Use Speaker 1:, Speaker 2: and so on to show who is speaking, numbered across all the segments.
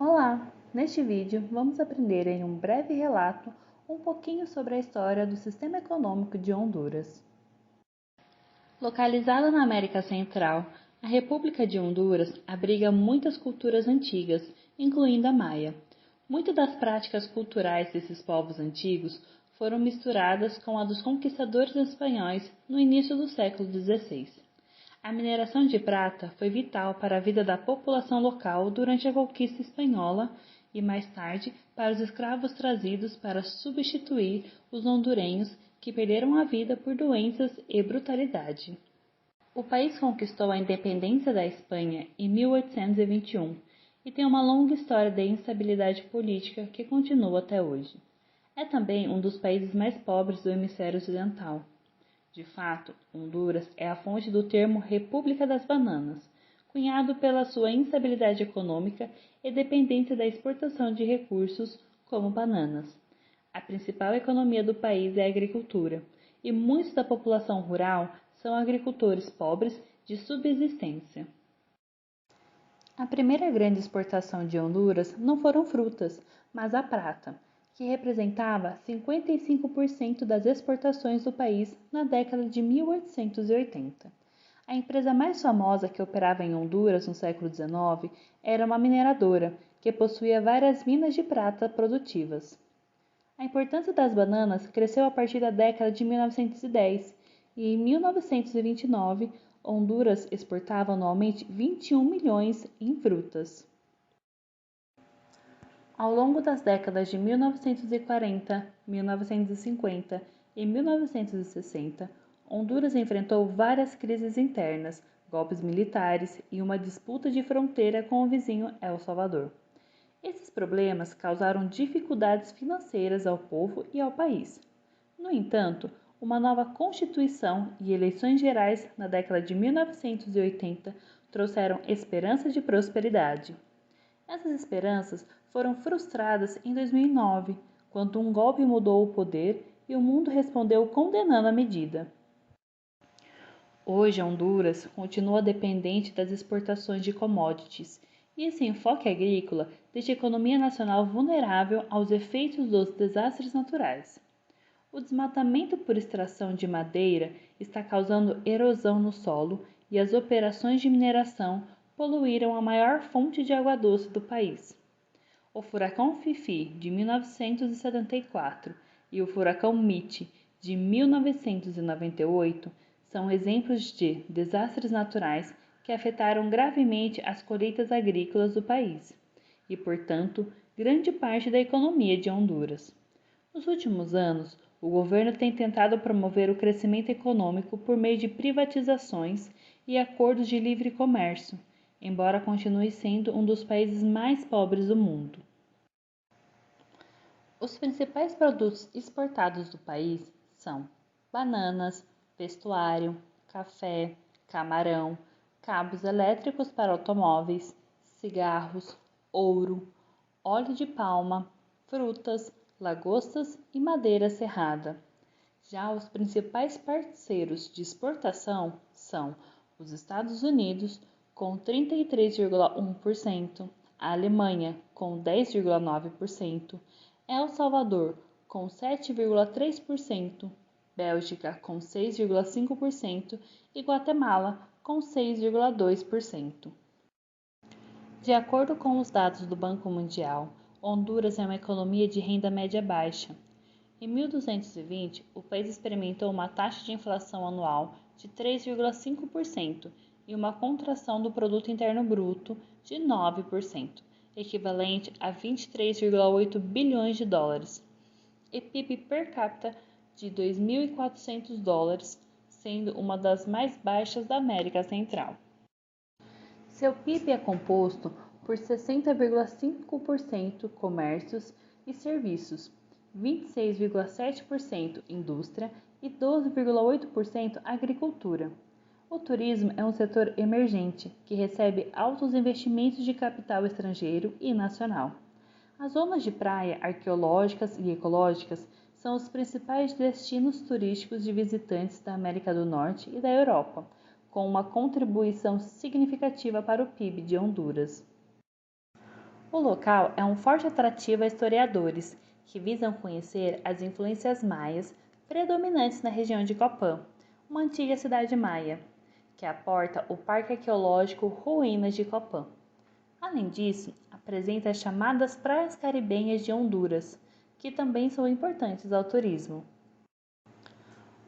Speaker 1: Olá! Neste vídeo vamos aprender em um breve relato um pouquinho sobre a história do sistema econômico de Honduras. Localizada na América Central, a República de Honduras abriga muitas culturas antigas, incluindo a maia. Muitas das práticas culturais desses povos antigos foram misturadas com a dos conquistadores espanhóis no início do século XVI. A mineração de prata foi vital para a vida da população local durante a conquista espanhola e, mais tarde, para os escravos trazidos para substituir os hondurenhos que perderam a vida por doenças e brutalidade. O país conquistou a independência da Espanha em 1821 e tem uma longa história de instabilidade política que continua até hoje. É também um dos países mais pobres do hemisfério ocidental. De fato, Honduras é a fonte do termo República das Bananas, cunhado pela sua instabilidade econômica e dependência da exportação de recursos como bananas. A principal economia do país é a agricultura, e muitos da população rural são agricultores pobres de subsistência. A primeira grande exportação de Honduras não foram frutas, mas a prata, que representava 55% das exportações do país na década de 1880. A empresa mais famosa que operava em Honduras no século XIX era uma mineradora, que possuía várias minas de prata produtivas. A importância das bananas cresceu a partir da década de 1910 e, em 1929, Honduras exportava anualmente 21 milhões em frutas. Ao longo das décadas de 1940, 1950 e 1960, Honduras enfrentou várias crises internas, golpes militares e uma disputa de fronteira com o vizinho El Salvador. Esses problemas causaram dificuldades financeiras ao povo e ao país. No entanto, uma nova Constituição e eleições gerais na década de 1980 trouxeram esperança de prosperidade. Essas esperanças foram frustradas em 2009, quando um golpe mudou o poder e o mundo respondeu condenando a medida. Hoje, Honduras continua dependente das exportações de commodities, e esse enfoque agrícola deixa a economia nacional vulnerável aos efeitos dos desastres naturais. O desmatamento por extração de madeira está causando erosão no solo e as operações de mineração poluíram a maior fonte de água doce do país. O furacão Fifi, de 1974, e o furacão Mitch, de 1998, são exemplos de desastres naturais que afetaram gravemente as colheitas agrícolas do país e, portanto, grande parte da economia de Honduras. Nos últimos anos, o governo tem tentado promover o crescimento econômico por meio de privatizações e acordos de livre comércio, embora continue sendo um dos países mais pobres do mundo. Os principais produtos exportados do país são bananas, vestuário, café, camarão, cabos elétricos para automóveis, cigarros, ouro, óleo de palma, frutas, lagostas e madeira serrada. Já os principais parceiros de exportação são os Estados Unidos, com 33,1%, a Alemanha, com 10,9%, El Salvador, com 7,3%, Bélgica, com 6,5% e Guatemala, com 6,2%. De acordo com os dados do Banco Mundial, Honduras é uma economia de renda média baixa. Em 1220, o país experimentou uma taxa de inflação anual de 3,5% e uma contração do produto interno bruto de 9%, equivalente a 23,8 bilhões de dólares, e PIB per capita de 2.400 dólares, sendo uma das mais baixas da América Central. Seu PIB é composto por 60,5% comércios e serviços, 26,7% indústria e 12,8% agricultura. O turismo é um setor emergente que recebe altos investimentos de capital estrangeiro e nacional. As zonas de praia arqueológicas e ecológicas são os principais destinos turísticos de visitantes da América do Norte e da Europa, com uma contribuição significativa para o PIB de Honduras. O local é um forte atrativo a historiadores, que visam conhecer as influências maias predominantes na região de Copán, uma antiga cidade maia, que aporta o Parque Arqueológico Ruínas de Copán. Além disso, apresenta as chamadas praias caribenhas de Honduras, que também são importantes ao turismo.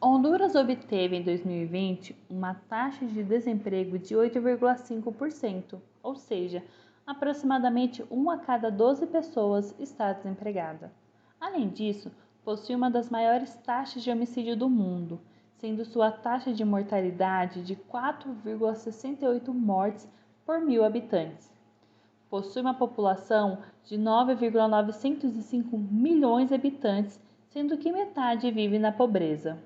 Speaker 1: Honduras obteve em 2020 uma taxa de desemprego de 8,5%, ou seja, aproximadamente 1 a cada 12 pessoas está desempregada. Além disso, possui uma das maiores taxas de homicídio do mundo, sendo sua taxa de mortalidade de 4,68 mortes por mil habitantes. Possui uma população de 9,905 milhões de habitantes, sendo que metade vive na pobreza.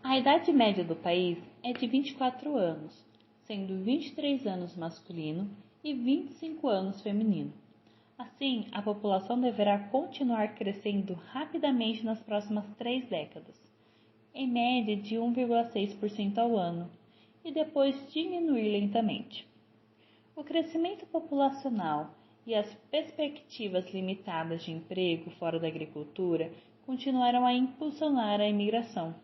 Speaker 1: A idade média do país é de 24 anos, sendo 23 anos masculino e 25 anos feminino. Assim, a população deverá continuar crescendo rapidamente nas próximas 3 décadas, em média de 1,6% ao ano, e depois diminuir lentamente. O crescimento populacional e as perspectivas limitadas de emprego fora da agricultura continuarão a impulsionar a imigração.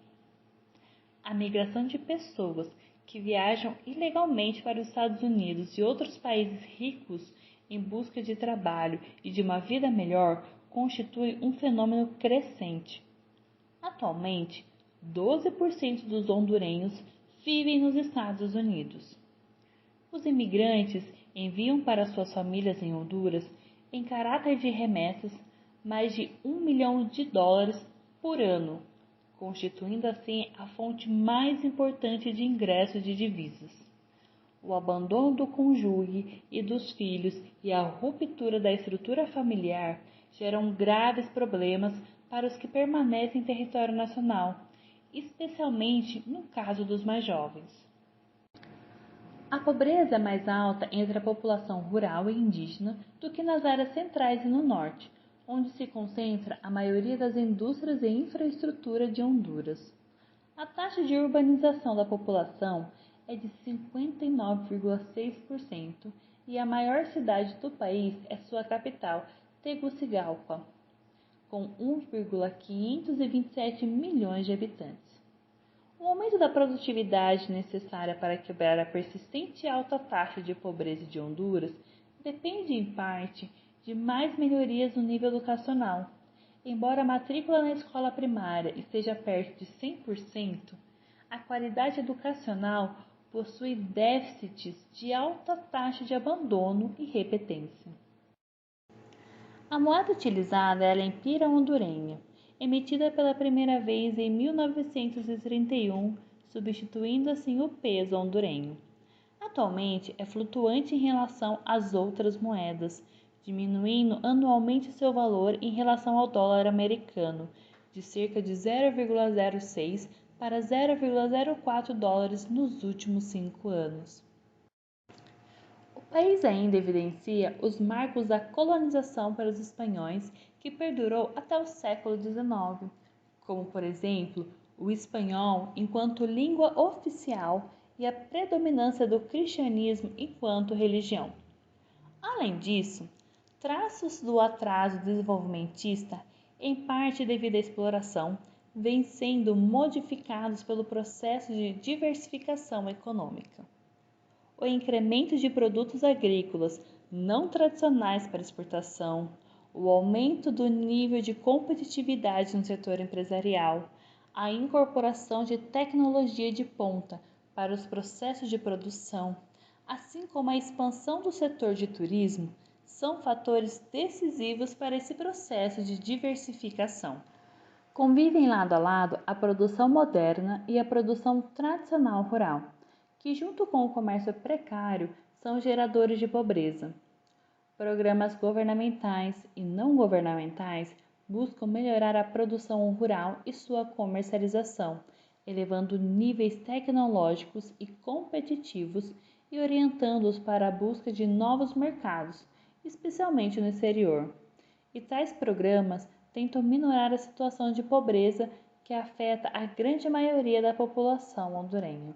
Speaker 1: A migração de pessoas que viajam ilegalmente para os Estados Unidos e outros países ricos em busca de trabalho e de uma vida melhor constitui um fenômeno crescente. Atualmente, 12% dos hondurenhos vivem nos Estados Unidos. Os imigrantes enviam para suas famílias em Honduras, em caráter de remessas, mais de $1 milhão por ano, constituindo assim a fonte mais importante de ingressos de divisas. O abandono do cônjuge e dos filhos e a ruptura da estrutura familiar geram graves problemas para os que permanecem em território nacional, especialmente no caso dos mais jovens. A pobreza é mais alta entre a população rural e indígena do que nas áreas centrais e no norte, onde se concentra a maioria das indústrias e infraestrutura de Honduras. A taxa de urbanização da população é de 59,6% e a maior cidade do país é sua capital, Tegucigalpa, com 1,527 milhões de habitantes. O aumento da produtividade necessária para quebrar a persistente alta taxa de pobreza de Honduras depende, em parte, de mais melhorias no nível educacional. Embora a matrícula na escola primária esteja perto de 100%, a qualidade educacional possui déficits de alta taxa de abandono e repetência. A moeda utilizada é a lempira hondurenha, emitida pela primeira vez em 1931, substituindo assim o peso hondurenho. Atualmente é flutuante em relação às outras moedas, diminuindo anualmente seu valor em relação ao dólar americano, de cerca de 0,06 para 0,04 dólares nos últimos 5 anos. O país ainda evidencia os marcos da colonização pelos espanhóis que perdurou até o século XIX, como, por exemplo, o espanhol enquanto língua oficial e a predominância do cristianismo enquanto religião. Além disso, traços do atraso desenvolvimentista, em parte devido à exploração, vêm sendo modificados pelo processo de diversificação econômica. O incremento de produtos agrícolas não tradicionais para exportação, o aumento do nível de competitividade no setor empresarial, a incorporação de tecnologia de ponta para os processos de produção, assim como a expansão do setor de turismo, são fatores decisivos para esse processo de diversificação. Convivem lado a lado a produção moderna e a produção tradicional rural, que junto com o comércio precário são geradores de pobreza. Programas governamentais e não governamentais buscam melhorar a produção rural e sua comercialização, elevando níveis tecnológicos e competitivos e orientando-os para a busca de novos mercados, especialmente no exterior. E tais programas tentam minorar a situação de pobreza que afeta a grande maioria da população hondurenha.